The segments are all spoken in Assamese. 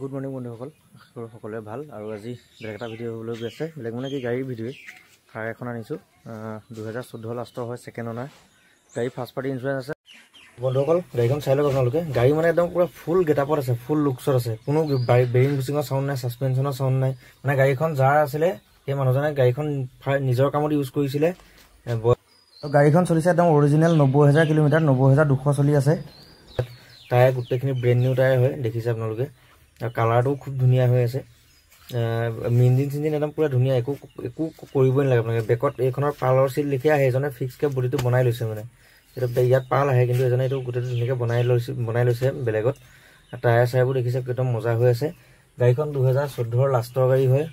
গুড মৰ্নিং বন্ধুসকল, সকলোৱে ভাল। আৰু আজি বেলেগ এটা ভিডিঅ' হ'বলৈ গৈ আছে। বেলেগ মানে কি, গাড়ীৰ ভিডিঅ'ই কাৰ এখন আনিছোঁ। 2014 লাষ্টৰ হয়, ছেকেণ্ড অনাৰ গাড়ী, ফাৰ্ষ্ট পাৰ্টি ইঞ্চুৰেঞ্চ আছে। বন্ধুসকল, গাড়ীখন চাই লওক আপোনালোকে। গাড়ী মানে একদম পুৰা ফুল গেটআপত আছে, ফুল লুকছত আছে। কোনো বেৰিং বুচিঙৰ চাউণ্ড নাই, ছাছপেনশ্যনৰ চাউণ্ড নাই। মানে গাড়ীখন যাৰ আছিলে সেই মানুহজনে গাড়ীখন নিজৰ কামত ইউজ কৰিছিলে। গাড়ীখন চলিছে একদম অৰিজিনেল 90,000 কিলোমিটাৰ, 90,200 চলি আছে। টায়াৰ গোটেইখিনি ব্ৰেণ্ড নিউ টায়াৰ হয়, দেখিছে আপোনালোকে। আৰু কালাৰটোও খুব ধুনীয়া হৈ আছে। ইঞ্জিন চিঞ্জিন একদম পুৰা ধুনীয়া, একো কৰিবই নালাগে আপোনালোকে। বেকত এইখনৰ পালৰ চিট লিখি আহে, এজনে ফিক্সকৈ বডিটো বনাই লৈছে। মানে ইয়াত পাল আহে, কিন্তু এজনে এইটো গোটেইটো ধুনীয়াকৈ বনাই লৈছে বেলেগত। টায়াৰ চায়াৰবোৰ দেখিছে একদম মজা হৈ আছে। গাড়ীখন 2014 লাষ্টৰ গাড়ী হয়,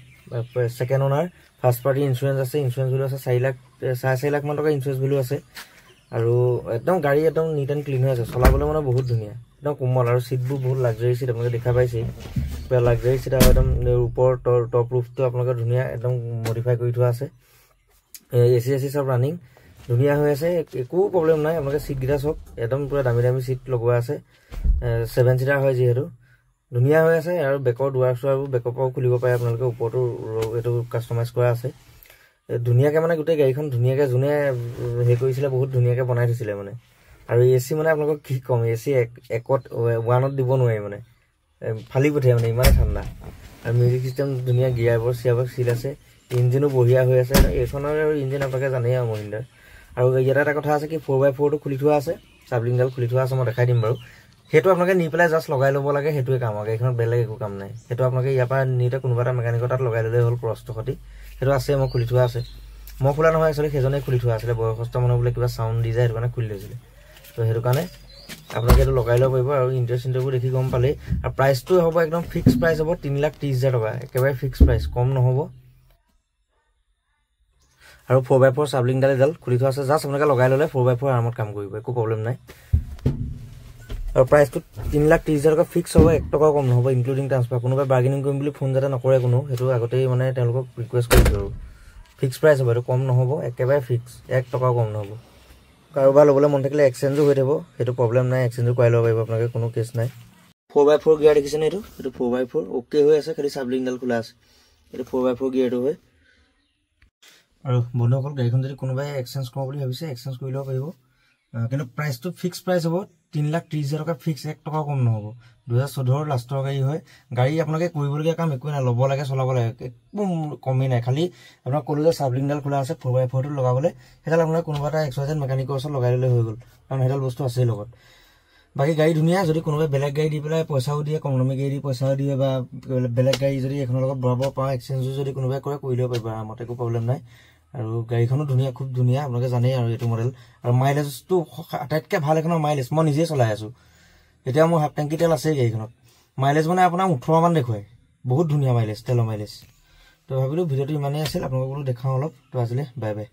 ছেকেণ্ড অনাৰ, ফাৰ্ষ্ট পাৰ্টি ইঞ্চুৰেঞ্চ আছে। ইঞ্চুৰেঞ্চ ভেলু আছে 4,00,000 মান টকা ইঞ্চুৰেঞ্চ ভেলু আছে। আৰু একদম গাড়ী একদম নিট এণ্ড ক্লিন হৈ আছে, চলাবলৈ মানে বহুত ধুনীয়া, একদম কোমল। আৰু চিটবোৰ বহুত লাক্সাৰী চিট, আপোনালোকে দেখা পাইছেই। পুৰা লাক্সাৰী চিট, আৰু একদম ওপৰৰ টপ ৰুফটো আপোনালোকে ধুনীয়া একদম মডিফাই কৰি থোৱা আছে। এচি চব ৰানিং ধুনীয়া হৈ আছে, একো প্ৰব্লেম নাই। আপোনালোকে চিটকেইটা চাওক, একদম পুৰা দামী দামী চিট লগোৱা আছে। 7 চিটাৰ হয় যিহেতু, ধুনীয়া হৈ আছে। আৰু বেকৰ দুৱাৰ চুৱাৰবোৰ বেকৰ পৰাও খুলিব পাৰে আপোনালোকে, ওপৰতো এইটো কাষ্টমাইজ কৰা আছে ধুনীয়াকৈ। মানে গোটেই গাড়ীখন ধুনীয়াকৈ যোনে হেৰি কৰিছিলে বহুত ধুনীয়াকৈ বনাই থৈছিলে মানে। আৰু এচি মানে আপোনালোকক কি ক'ম, এচি একত 1ত দিব নোৱাৰি মানে, ফালি পঠিয়াই মানে, ইমানেই ঠাণ্ডা। আৰু মিউজিক চিষ্টেম ধুনীয়া, গিয়াৰবক্স চিয়াৰবক্স চিট আছে। ইঞ্জিনো বঢ়িয়া হৈ আছে। এইখনৰ আৰু ইঞ্জিন আপোনালোকে জানেই আৰু মহিন্দ্ৰাৰ। আৰু ইয়াত এটা কথা আছে কি, 4x4টো খুলি থোৱা আছে, চাবলিংডাল খুলি থোৱা আছে, মই দেখাই দিম বাৰু। সেইটো আপোনালোকে নি পেলাই জাষ্ট লগাই ল'ব লাগে, সেইটোৱে কাম। আৰু গাড়ীখনত বেলেগ একো কাম নাই। সেইটো আপোনালোকে ইয়াৰ পৰা নিতে কোনোবা এটা মেকানিকৰ তাত লগাই ল'লেই হ'ল, ক্ৰছটো সৈতে। সেইটো আছে, মই খুলি থোৱা আছে। মই খোলা নহয়, একচুৱেলি সেইজনে খুলি থোৱা আছিলে। বয়সস্থ মানুহ বোলে কিবা চাউণ্ড দি যায়, সেইটো কাৰণে খুলি লৈছিলে। তো সেইটো কাৰণে আপোনালোকে এইটো লগাই ল'ব পাৰিব। আৰু ইণ্টাৰেষ্টবোৰ দেখি গম পালেই। আৰু প্ৰাইচটো হ'ব একদম ফিক্স প্ৰাইচ হ'ব, 3,30,000 টকা, একেবাৰে ফিক্স প্ৰাইচ, কম নহ'ব। আৰু 4x4 চাবলিংডাল এডাল খুলি থোৱা আছে, জাষ্ট আপোনালোকে লগাই ল'লে 4x4 আৰামত কাম কৰিব, একো প্ৰব্লেম নাই। আৰু প্ৰাইচটো 3,30,000 টকা ফিক্স হ'ব, 1 টকাও কম নহ'ব, ইনক্লুডিং ট্ৰান্সফাৰ। কোনোবাই বাৰ্গেনিং কৰিম বুলি ফোন যাতে নকৰে কোনো, সেইটো আগতেই মানে তেওঁলোকক ৰিকুৱেষ্ট কৰিছোঁ। আৰু ফিক্স প্ৰাইচ হ'ব, এইটো কম নহ'ব, একেবাৰে ফিক্স, 1 টকাও কম নহ'ব। কাৰোবাৰ ল'বলৈ মন থাকিলে এক্সচেঞ্জো হৈ থাকিব, সেইটো প্ৰব্লেম নাই, এক্সচেঞ্জো কৰাই ল'ব পাৰিব আপোনালোকে, কোনো কেছ নাই। 4x4 গিয়াৰ দেখিছেনে, এইটো 4x4 অ'কে হৈ আছে, খালি চাবলিংডাল খোলা আছে। এইটো 4x4 গিয়াৰটো হয়। আৰু বন্ধুসকল, গাড়ীখন যদি কোনোবাই এক্সচেঞ্জ কৰোঁ বুলি ভাবিছে, এক্সচেঞ্জ কৰি ল'ব পাৰিব। কিন্তু প্ৰাইচটো ফিক্স প্ৰাইচ হ'ব, 3,30,000 টকা ফিক্স, 1 টকাও কম নহ'ব। 2014 লাষ্টৰ গাড়ী হয়। গাড়ী আপোনালোকে কৰিবলগীয়া কাম একোৱেই নাই, ল'ব লাগে, চলাব লাগে, একো কমেই নাই। খালি আপোনাক ক'লো যে চাবলিংডাল খোলা আছে 4x4টো লগাবলৈ, সেইডাল আপোনালোকে কোনোবা এটা XYZ মেকানিকৰ ওচৰত লগাই ল'লে হৈ গ'ল, কাৰণ সেইডাল বস্তু আছেই লগত। বাকী গাড়ী ধুনীয়া। যদি কোনোবাই বেলেগ গাড়ী দি পেলাই পইচাও দিয়ে, কম দামী গাড়ী দি পইচাও দিয়ে, বা বেলেগ গাড়ী যদি এখনৰ লগত ভৰাব পাওঁ, এক্সচেঞ্জো যদি কোনোবাই কৰে, কৰি দিব পাৰিব আৰামত, একো প্ৰব্লেম নাই। আৰু গাড়ীখনো ধুনীয়া, খুব ধুনীয়া, আপোনালোকে জানেই আৰু এইটো মডেল। আৰু মাইলেজটো আটাইতকৈ ভাল এখনৰ মাইলেজ, মই নিজেই চলাই আছোঁ। এতিয়া মোৰ হাফ টেংকি তেল আছেই গাড়ীখনত। মাইলেজ মানে আপোনাৰ 18 মান দেখুৱায়, বহুত ধুনীয়া মাইলেজ, তেলৰ মাইলেজ। তো ভাবিলোঁ ভিডিঅ'টো ইমানেই আছিল, আপোনালোকক বোলো দেখাওঁ অলপ। তো আজিলৈ বাই বাই।